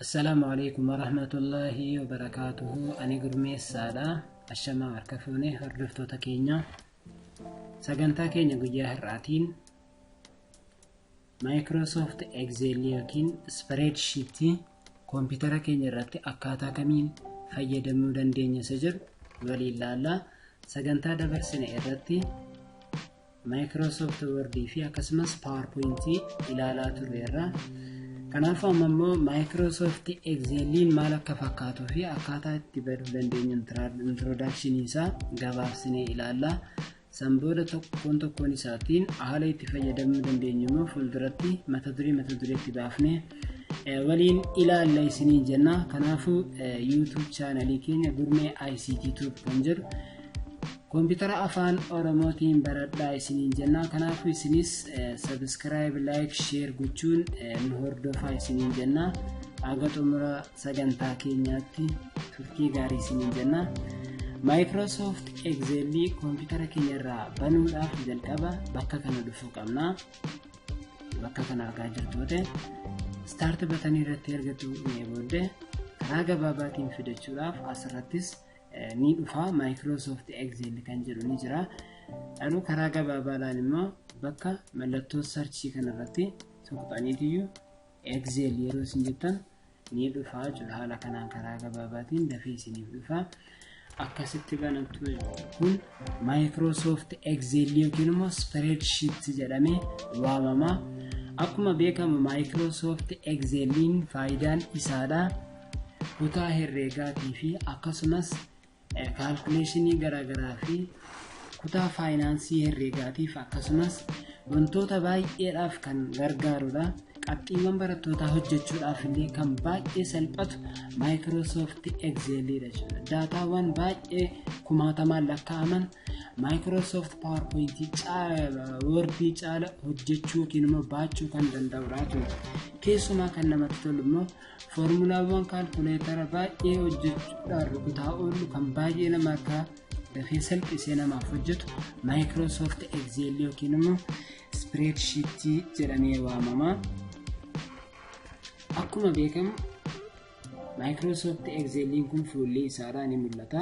السلام عليكم ورحمة الله وبركاته. أنا قرمي السادة الشماء وركفوني هردفتو تكينيا ساقنتا كينيا قجاه الراتين مايكروسوفت اكسل يوكين سبريد شيتي كمبيوتر كينيا راتي أكاتا كمين فيدمو دندينيا سجر وليلالا ساقنتا دبرسين إراتي مايكروسوفت وردي في أكسمس باوربوينتي إلى لا تريرا كنافا ممو مايكروسوفت اكسلين مالك فكاتو في أكاتا تبدو لندين انتروداكشن إيسا غابابسيني إلى الله سنبودة تكون ساتين أهالي تفيدم لندين يمو فلدرتي متدري تبافني ولين إلى اللي سنين جنة كنافو يوتيوب شانالي كين قرمي ICT توب كنجر كمبيوتر أفان أورموتين برد لا سنين جنة كنافو سنيس سبسكرايب لايك شير قوتشون نهوردو فاي سنين جنة أغت أمرا سجنتا كينياتي تركي غاري سنين جنة مايكروسوفت اكسل كمبيوتر كينيرا بنو الأخ جلقبا بكا كان دفوق أمنا بكا كان أرقاجر توتي ستارت بطاني رتيرغتو نيبوده راغا باباتين فيديو لاف أسراتيس نيدوفا مايكروسوفت اكسل كان جرو نجرا أنو كراغا بابالان ما بكا ملتو سارتشي كان رتي سوقطاني تيو اكسل يرو سنجتان نيدوفا جرحالا كان كراغا باباتين دفيسي نيدوفا akkasitti banamtu kun Microsoft Excel yookiin immoo spreadsheet jedhamee waamama. Akkuma beekamu Microsoft Excelin faayidaan isaadha kutaa herregaatii fi akkasumas calculationii garaagaraa fi kutaa finance herregaatiif akkasumas wantoota baay'eedhaaf kan gargaarudha. Qaxxiiwwan barattoota hojjechuudhaaf illee kan baay'ee salphatu Microsoft Excel dha. Daataawwan baay'ee kumaatamaan lakkaa'aman Microsoft PowerPoint Word caala hojjechuu yookiin immoo baachuu kan danda'udha. Keessumaa kan namatti tolu immoo foormulaawwan kaalkuleetara baay'ee hojjechuudhaan rukutaa oolu kan baay'ee nama akka dafee salphisee namaaf hojjetu Microsoft Excel yookiin immoo spreadsheet jedhamee waamama. Akkuma beekamu Microsoft Excelin kun fuullee isaadhaan ni mul'ata.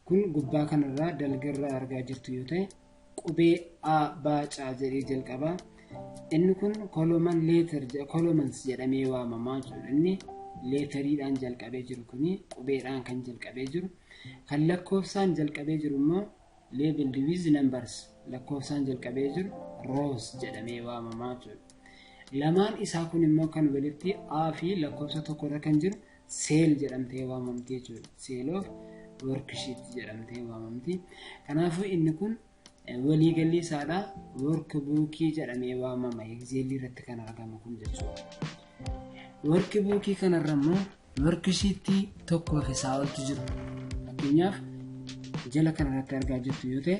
Kun gubbaa kanarraa dalgarraa argaa jirtu yoo ta'e qubee A baacaa jedhee jalqaba. Inni kun columns jedhamee waamama jechuudha. Inni leeteriidhaan jalqabee jiru kuni qubeedhaan kan jalqabee jiru. Kan lakkoofsaan jalqabee jiru immoo labeled with numbers lakkoofsaan jalqabee jiru rows jedhamee waamama jechuudha. Lamaan isaa kun immoo kan walitti A fi lakkoofsa tokkorra kan jiru cell jedhamtee waamamti jechuudha. Cell of worksheet jedhamtee waamamti. Kanaafuu inni kun waliigalli isaadha workbook jedhamee waamama. Excel irratti kan argamu kun jechuudha. Workbook kanarra immoo worksheet tokkoo fi isaa oltu jiru. Fakkeenyaaf jala kanarratti argaa jirtu yoo ta'e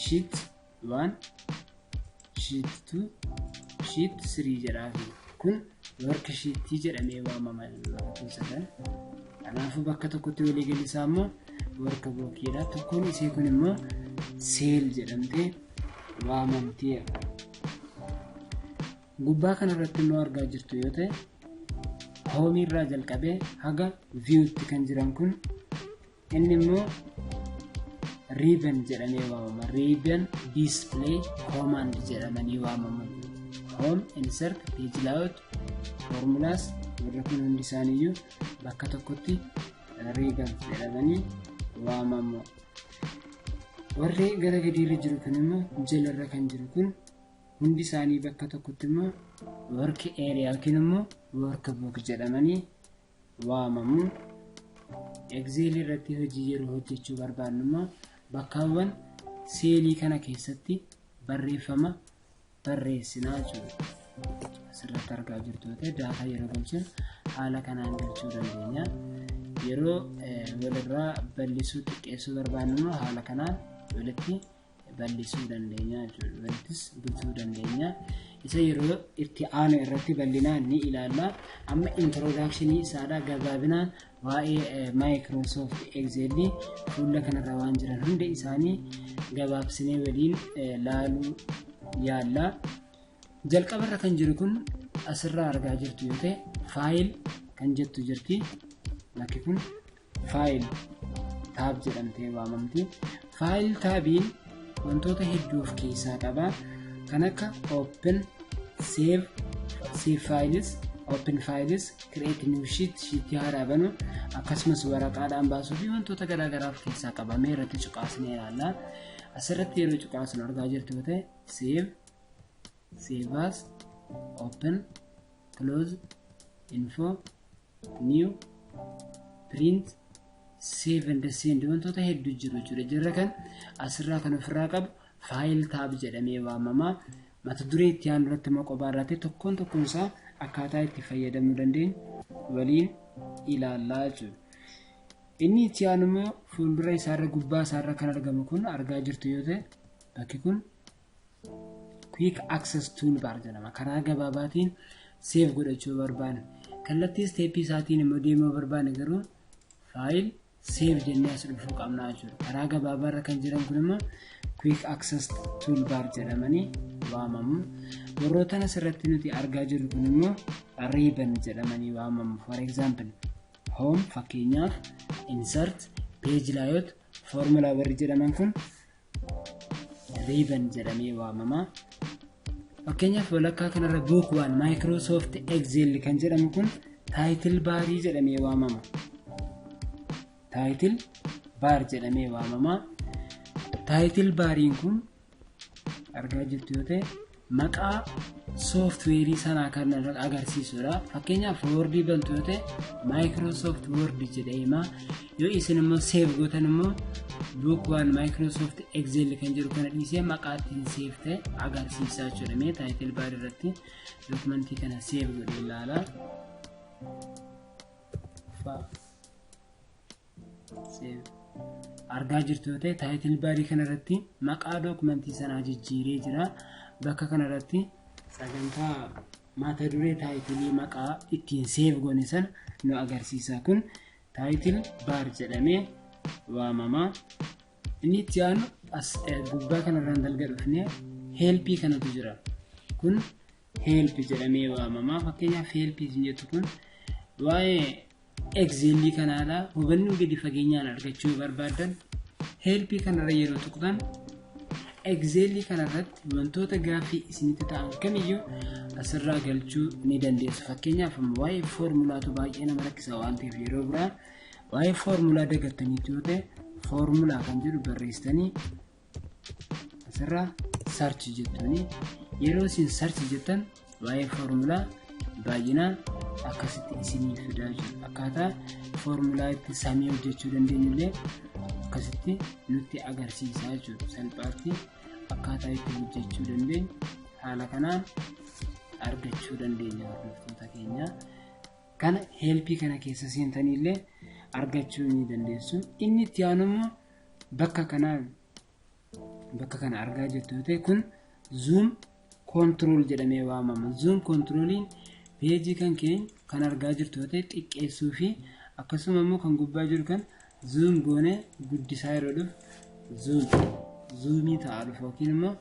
sheet 1 sheet 2 sheet 3 jedhaafi kun worksheet jedhamee waamama. Kanaafuu bakka tokkotti waliigalli isaa immoo workbookidha. Tokkoon isee kun immoo cell jedhamtee waamamti. Gubbaa kanarratti immoo argaa jirtu yoo ta'e home irraa jalqabee haga viewtti kan jiran kun inni immoo ribbon jedhamee waamama. Ribbon display command jedhamanii waamama. Home, insert, page layout, formulas warra kun hundi isaaniiyyuu bakka tokkotti ribbon jedhamanii waamamu. Warri gara gadiirra jiru kun immoo jalarra kan jiru kun hundi isaanii bakka tokkotti immoo work area yookiin immoo workbook jedhamanii waamamu. Excel irratti hojii yeroo hojjechuu barbaannu immoo bakkaawwan seelii kana keessatti barreeffama barreessinaa jechuudha. Asirratti argaa jirtu ta'e daataa yeroo galchin haala kanaan galchuu dandeenya. Yeroo walirraa bal'isuu xiqqeessuu barbaannu immoo haala kanaan walitti bal'isuu dandeenya jechuudha. Walittis bulchuu dandeenya. Isa yeroo itti aanu irratti bal'inaan ni ilaalla. Amma introductionii isaadha gabaabinaan waa'ee Microsoft Excel fuula kanarra waan jiran hundi isaanii gabaabsinee waliin laaluu yaalla. Jalqabarra kan jiru kun asirraa argaa jirtu yoo ta'e faayil kan jettu jirti. Bakki kun faayil taab jedhamtee waamamti. Faayil taabiin wantoota hedduu of keessaa qaba. Kan akka open, save files, open files, create new sheet haaraa banu, akkasumas waraqaadhaan baasuu fi wantoota garaagaraa of keessaa qaba. Mee irratti cuqaasnee ilaalla. Asirratti yeroo cuqaasnu argaa jirtu yoo ta'e save as, open, close, info, new, print, save and send wantoota hedduu jiru jechuudha. Jirra kan asirraa kan ofirraa qabu faayil taab jedhamee waamama. Mata duree itti aanu irratti maqobaa irratti tokkoon isaa akkaataa itti fayyadamuu dandeenyu waliin ilaallaa jechuudha. Inni itti aanu immoo fuuldura isaarra gubbaa isaarra kan argamu kun argaa jirtu yoo ta'e bakki kun quick access toolbar jedhama. Karaa gabaabaatiin save godhachuu barbaanne. Kallattii steepii isaatiin immoo deemuu barbaanne garuu faayil save jennee as dhufuu qabna jechuudha. Karaa gabaabaarra kan jiran kun immoo quick access toolbar jedhamanii waamamu. Warroottan asirratti nuti argaa jirru kun immoo ribbon jedhamanii waamamu. For example, home fakkeenyaaf, insert, page layout, formula warri jedhaman kun ribbon jedhamee waamama. Fakkeenyaaf walakkaa kanarra book 1 Microsoft Excel kan jedhamu kun title bar jedhamee waamama. Title bar jedhamee waamama. Title bariin kun argaa jirtu yoo ta'e maqaa software sanaa kan agarsiisudha. Fakkeenyaaf Word bantu yoo ta'e Microsoft Word jedhama. Yoo isin immoo save gootan immoo book 1 Microsoft Excel kan jiru kana dhiisee maqaa ittiin save ta'e agarsiisaa jechuudha. Mee title bar irratti dokumentii kana save godhee ilaala. Save argaa jirtu yoo ta'e title bar kana irratti maqaa dokumentii sanaa jijjiiree jira. Bakka kana irratti sagantaa mata duree title maqaa ittiin save goone sana nu agarsiisa. Kun title bar jedhamee waamama. Inni itti aanu as gubbaa kanarraan dalga dhufnee help kanatu jira. Kun help jedhamee waamama. Fakkeenyaaf help jettu kun waa'ee Excel kanaadha. Hubannoo gadi fageenyaan argachuu barbaadan help kanarra yeroo tuqxan Excel kanarratti wantoota gaaffii isinitti ta'an kamiyyuu asirraa galchuu ni dandeessu. Fakkeenyaaf waa'ee formulaatu baay'ee nama rakkisa waan ta'eef yeroo biraa waa'ee formulaa dagattaniitu yoo ta'e formulaa kan jedhu barreessitanii asirraa search jettanii yeroo isin search jettan waa'ee formulaa baay'inaan akkasitti isinii fidaa jiru. Akkaataa formulaa itti samii hojjechuu dandeenyullee akkasitti nutti agarsiisaa jiru. Salphaatti akkaataa itti hojjechuu dandeenyu haala kanaan argachuu dandeenya hordoftoota keenya. Kana help kana keessa seentaniillee argachuu ni dandeessu. Inni itti aanu immoo bakka kana argaa jirtu yoo ta'e kun zoom control jedhamee waamama. Zoom controliin peejii kan keenya kan argaa jirtu yoo ta'e xiqqeessuu fi akkasuma immoo kan gubbaa jiru kan zoom goone guddisaa yeroo dhufu zoomii ta'aa dhufu yookiin immoo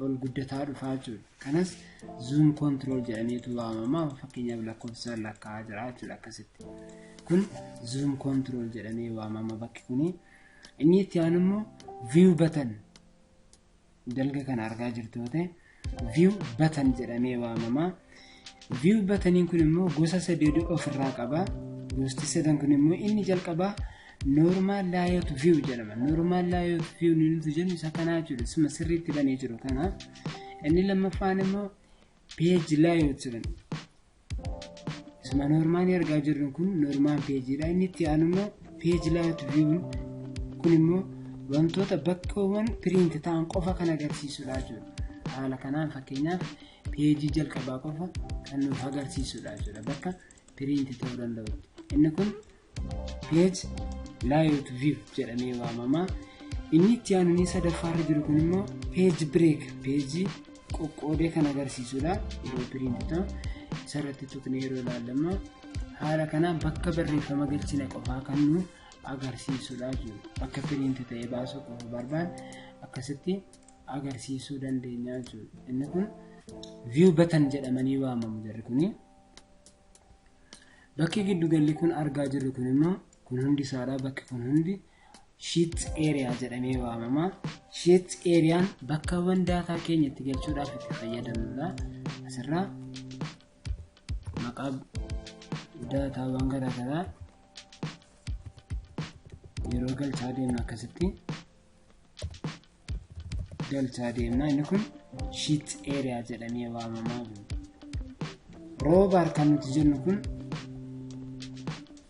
ol guddataa dhufaa jechuudha. Kanas zoom control jedhameetu waamama. Fakkeenyaaf lakkoofsaan lakkaa'aa jira jechuudha akkasitti. Kun zoom control jedhamee waamama bakki kuni. Inni itti aanu immoo view button dalga kana argaa jirtu yoo ta'e view button jedhamee waamama. View buttoniin kun immoo gosa sadii ofirraa qaba. Gosti sadan kun immoo inni jalqabaa normal layout view jedhama. Normal layout view nuti jennu isa kanaa jechuudha. Isuma sirriitti banee jiru kana. Inni lammaffaan immoo page layout jedhama. Isuma normaali argaa jirru kun normal pageidha. Inni itti aanu immoo page layout view kun immoo wantoota bakkeewwan print ta'an qofa kan agarsiisudha jechuudha. Haala kanaan fakkeenyaaf page jalqabaa qofa kan nuuf agarsiisudha jechuudha. Bakka print ta'uu danda'u. Inni kun page layout view jedhamee waamama. Inni itti aanu ni sadaffaarra jiru kun immoo page break, page qoqqoodee kan agarsiisudha. Yeroo print ta'u isarratti tuqnee yeroo ilaallamu haala kanaan bakka barreeffama galchine qofaa kan nu agarsiisudha jechuudha. Bakka print ta'ee baasuu qofa barbaad akkasitti agarsiisuu dandeenya jechuudha. Inni kun view button jedhamanii waamamu jarri kuni. bakki giddu galli kun argaa jirru kun immoo kun hundi isaadha. Bakki kun hundi sheet area jedhamee waamama. Sheet areaan bakkawwan daataa keenya itti galchuudhaaf itti fayyadamnudha. Asirraa maqaa daataawwan garaagaraa yeroo galchaa deemnu akkasitti galchaa deemna. Inni kun sheet area jedhamee waamama. Row bar kan nuti jennu kun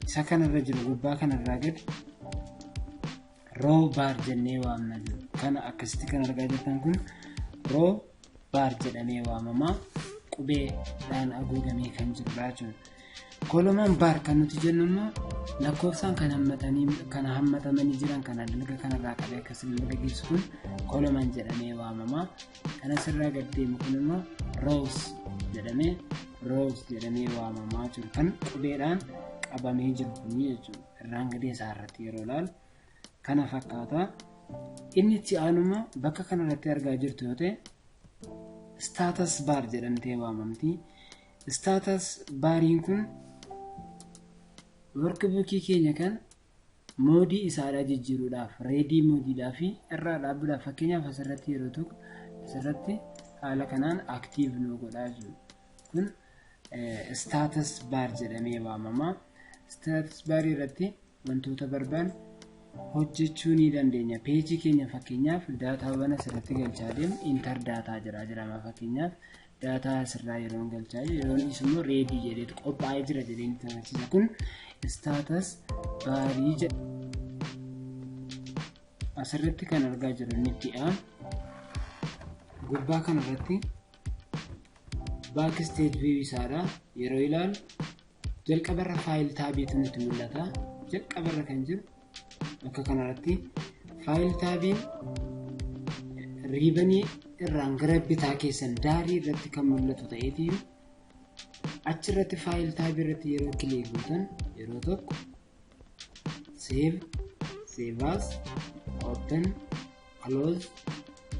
isa kanarra jiru gubbaa kanarraa gad row bar jennee waamna. Kana akkasitti kan argaa jirtan kun row bar jedhamee waamama. Qubeedhaan haguugamee kan jirudha jechuudha. Column bar kan nuti jennu immoo lakkoofsaan kan hammatamanii jiran kana dalga kanarraa qabee akkasitti dalga geessu kun column jedhamee waamama. Kana sirraa gad deemu kun immoo rows jedhamee waamama jechuudha. Kan qubeedhaan qabamee jiru kun jechuudha. Irraan gadee isaa irratti yeroo ilaalu kana fakkaata. Inni itti aanuma bakka kanarratti argaa jirtu yoo ta'e status bar jedhamtee waamamti. Status bariin kun workbookii keenya kan moodii isaadhaa jijjiiruudhaaf reedii moodiidhaa fi irraa dhaabbiidhaaf fakkeenyaaf asirratti yeroo tokko asirratti haala kanaan aktiiv nu godhaa jiru. Kun status bar jedhamee waamama. Status bar irratti wantoota barbaanne hojjechuu ni dandeenya. Peejii keenya fakkeenyaaf daataawwan asirratti galchaa deemu inter daataa jedhama. Fakkeenyaaf daataa asirraa yeroo galchaa yeroo immoo reedii jedheetu qophaa'ee jira jedhee nutti agarsiisa. Kun status barii asirratti kan argaa jirru inni itti aanu gubbaa kanarratti backstage view isaadha. Yeroo ilaalu jalqabarra faayil taabiitu nutti mul'ata. Jalqabarra kan jiru bakka kanarratti faayil taabiin riibanii irraan gara bitaa keessan daarii irratti kan mul'atu ta'eetii achirratti faayil taabii irratti yeroo kilik gootan yeroo tokko save as, open, close,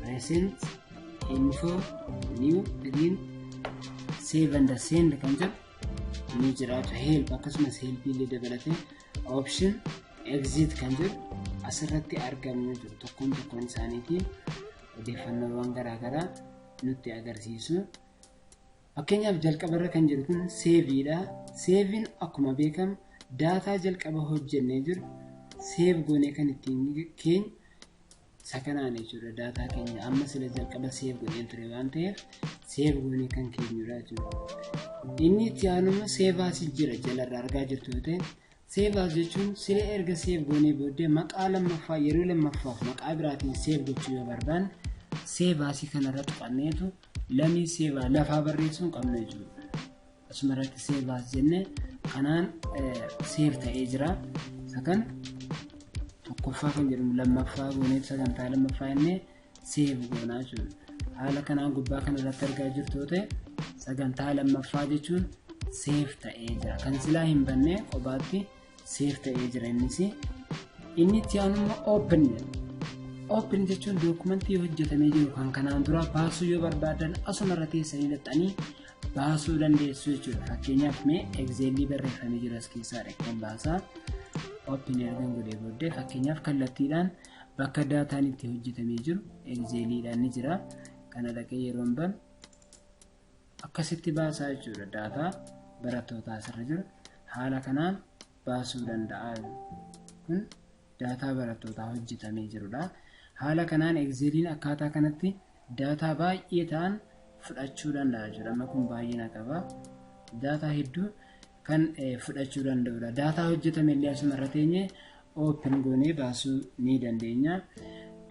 recent, info, new, delete, save and send kan jedhu ni jiraatu. Help akkasumas help illee dabalatee option exit kan jedhu asirratti argamu jiru. Tokkoon isaaniitiin odeeffannoowwan garaagaraa nutti agarsiisu. Fakkeenyaaf jalqabarra kan jiru kun seeviidha. Seeviin akkuma beekamu daataa jalqaba hojjennee jiru seef goonee kan ittiin keenya isa kanaan jechuudha. Daataa keenya amma sila jalqaba seef goonee ture waan ta'eef seef goonee kan keenyudha jechuudha. Inni itti aanuma seevaas jira jalarra argaa jirtu yoo ta'e seevaas jechuun sila erga seef goonee booddee maqaa lammaffaa yeroo lammaffaaf maqaa biraatiin seef gochuu yoo barbaanne seevaasii kanarra tuqanneetu lamii seevaa lafaa barreessuun qabna jechuudha. Asumarratti seevaas jennee kanaan seef ta'ee jira. Isa kana tokkoffaa kan jedhamu lammaffaa goonee sagantaa lammaffaa jennee seef goonaa jechuudha. Haala kanaan gubbaa kanarratti argaa jirtu yoo ta'e sagantaa lammaffaa jechuun seef ta'ee jira. Kan silaa hin banne qobaatti seef ta'ee jira innis. Inni itti aanummaa open jedhama. Open jechuun dookumentii hojjetamee jiru kan kanaan dura baasuu yoo barbaadan asumarra teessanii hidhattanii baasuu dandeessu jechuudha. Fakkeenyaaf mee Excelii barreeffamee jiru as keessaa dhaqeen baasaa. Open ergan godhee booddee fakkeenyaaf kallattiidhaan bakka daataan itti hojjetamee jiru Exceliidhaan ni jira. Kana dhaqee yeroo ban akkasitti baasaa jechuudha. Daataa barattootaa asirra jiru haala kanaan baasuu danda'a. Kun daataa barattootaa hojjetamee jirudha. Haala kanaan Exceliin akkaataa kanatti daataa baay'ee ta'an fudhachuu danda'a jechuudha. Amma kun baay'ina qaba. Daataa hedduu kan fudhachuu danda'udha. Daataa hojjetame illee asumarra teenyee open goonee baasuu ni dandeenya.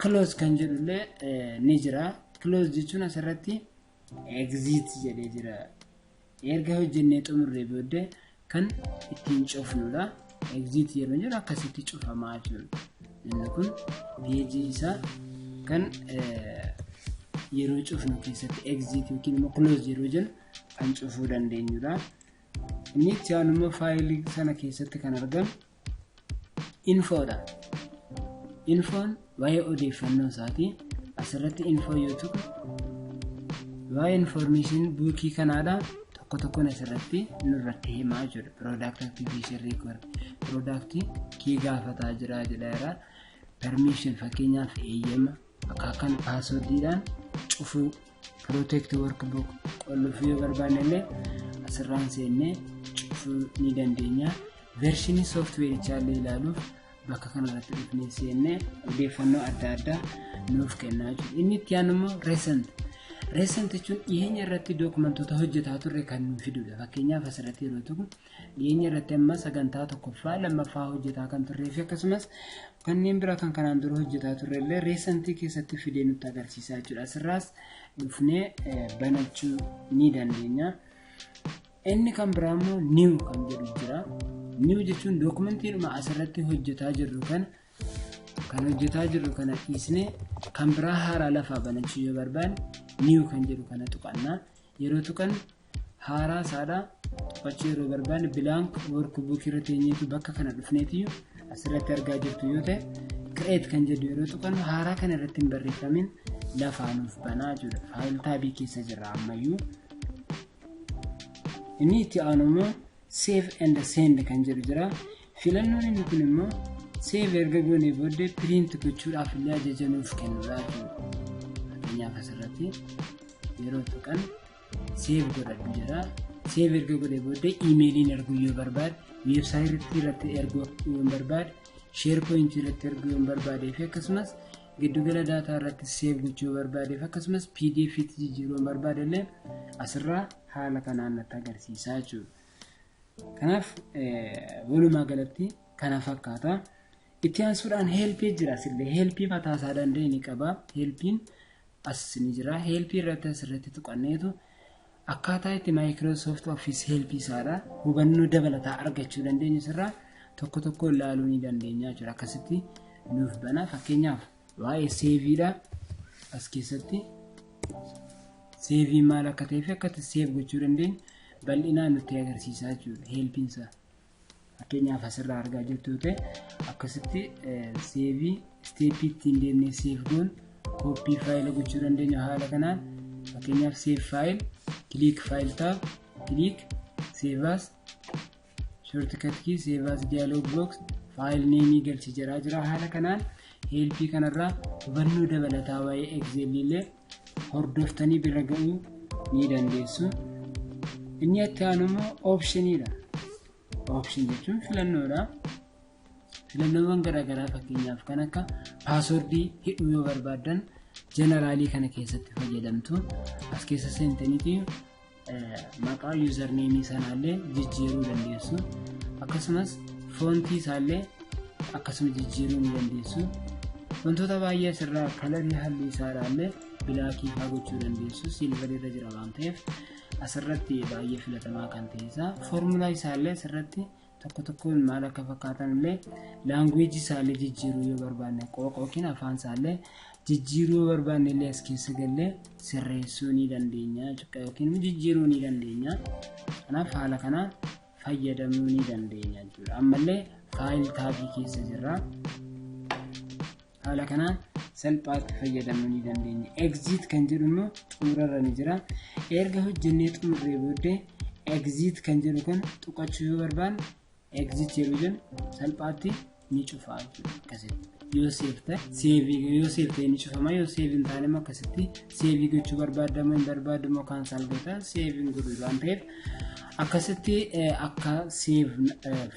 Close kan jedhullee ni jira. Close jechuun asirratti exit jedhee jira. Erga hojjennee xumurree booddee kan ittiin cufnudha. Exit yeroo jiru akkasitti cufamaa jechuudha. Inni kun peejii isaa kan yeroo cufnu keessatti exit yookiin immoo close yeroo jennu kan cufuu dandeenyudha. Inni itti aanummaa faayilii sana keessatti kan argamu infoodha. Infoon waa'ee odeeffannoo isaatii asirratti info yoo tuqu waa'ee information buukii kanaadha. tokko tokkoon asirratti nurratti himaa jiru. Product activation record product kii gaafataa jira jedha. Permission fakkeenyaaf eeyyama akaakan passwordidhaan cufuu protect workbook qolfuu yoo barbaanne illee asirraan seennee cufuu ni dandeenya. Version software chaalee ilaaluuf bakka kanarratti dhufnee seennee odeeffannoo adda addaa nuuf kennaa jiru. Inni itti aanu immoo recent jechuun dhiyeenya irratti dookumentoota hojjetaa turre kan nuuf fidudha. Fakkeenyaaf asirratti yeroo tokko dhiyeenya irratti amma sagantaa tokkoffaa lammaffaa hojjetaa kan turree fi akkasumas kanneen biraa kan kanaan dura hojjetaa turre illee recent keessatti fidee nutti agarsiisaa jechuudha. Asirraas dhufnee banachuu ni dandeenya. Inni kan biraa immoo new kan jedhu jira. New jechuun dookumentiidhuma asirratti hojjetaa jirru kan hojjetaa jirru kana dhiisnee kan biraa haaraa lafaa banachuu yoo barbaanne new kan jedhu kana tuqannaa. Yeroo tuqan haaraa saadhaa tuqachuu yeroo barbaanne blank workbook irra teenyeetu bakka kana dhufneetiyyuu asirratti argaa jirtu yoo ta'e create kan jedhu yeroo tuqannu haaraa kana irratti hin barreeffamin lafaa nuuf banaa jiru. File taabii keessa jira ammayyuu. Inni itti aanu immoo save and send kan jedhu jira. Filannoon inni kun immoo save erga goonee booddee print gochuudhaaf illee ajaja nuuf kennudha jechuudha. Fakkeenyaaf asirratti yeroo tuqan save godhadhu jira. Save erga godhee booddee emailiin erguu yoo barbaade, website irratti erguu yoo barbaade, SharePoint irratti erguu yoo barbaade fi akkasumas giddugala daataa irratti save gochuu yoo barbaade fi akkasumas PDF itti jijjiiruu yoo barbaade illee asirraa haala kanaan natti agarsiisaa jechuudha. Kanaaf walumaa galatti kana fakkaata. Itti aansuudhaan helpii jira. Asirratti helpii mataa isaa danda'e ni qaba. Helpiin as ni jira. Helpii irratti asirratti tuqanneetu akkaataa itti Microsoft Office helpii isaadha hubannoo dabalataa argachuu dandeenya. Sirraa tokko tokko ilaaluu ni dandeenya jechuudha. Akkasitti nuuf bana. Fakkeenyaaf waa'ee saveedha. As keessatti save maal akka ta'e fi akkatti save gochuu dandeenya bal'inaan nutti agarsiisaa jechuudha. Helpiin isaa fakkeenyaaf asirraa argaa jirtu ta'e akkasitti save step ittiin deemnee save goon copy file gochuu dandeenya. Haala kanaan fakkeenyaaf save file click file tab click save as shortcut key save as dialog box file name galchi jira. Haala kanaan helpii kanarraa hubannoo dabalataa waa'ee Excel illee hordoftanii bira ga'uu ni dandeessu. Inni itti aanu immoo optionidha. Option jechuun filannoodha. Filannoowwan garaagaraa fakkeenyaaf kan akka passwordii hidhuu yoo barbaadan generaalii kana keessatti fayyadamtu. As keessa seentaniiti maqaa username sanaallee jijjiiruu dandeessu. Akkasumas fontii isaallee akkasuma jijjiiruu ni dandeessu. Wantoota baay'ee asirraa kalarii halluu isaallee bilaakii faa gochuu dandeessu. Silver irra jira waan ta'eef asirratti baay'ee filatamaa kan ta'esaa. Formulaa isaallee asirratti tokko tokkoon maal akka fakkaatan illee language isaallee jijjiiruu yoo barbaanne qooqookiin afaan isaallee jijjiiruu yoo barbaanne illee as keessa gallee sirreessuu ni dandeenya yookiin jijjiiruu ni dandeenya. Kanaaf haala kanaan fayyadamuu ni dandeenya jechuudha. Ammallee file taabii keessa jirra. Haala kanaan salphaatti fayyadamuu ni dandeenya. Exit kan jedhu immoo xumurarra ni jira. Erga hojjennee xumurree booddee exit kan jedhu kan tuqachuu yoo barbaanne exit yeroo jennu salphaatti ni cufaa akkasitti. Yoo save ni cufama. Yoo save hin taane immoo akkasitti save gochuu barbaadamu cancel goota save godhu waan ta'eef akkasitti akka save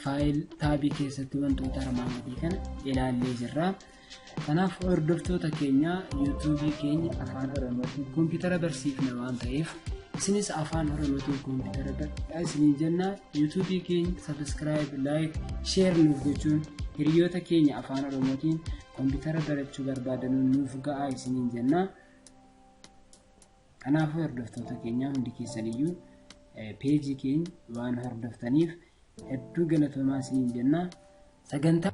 file taabii keessatti wantoota armaan gadii kana ilaallee jirra. Kanaaf hordoftoota keenya YouTube keenya afaan Oromootiin kompiitara barsiifna waan ta'eef isinis afaan Oromootiin kompiitara barsiifna isiniin jenna. YouTube keenya subscribe, like, share nuuf gochuun hiriyoota keenya afaan Oromootiin kompiitara barachuu barbaadan nuuf ga'aa isiniin jenna. Kanaaf hordoftoota keenya hundi keessaniyyuu peejii keenya waan hordoftaniif hedduu galatoomaa isiniin jenna. Sagantaa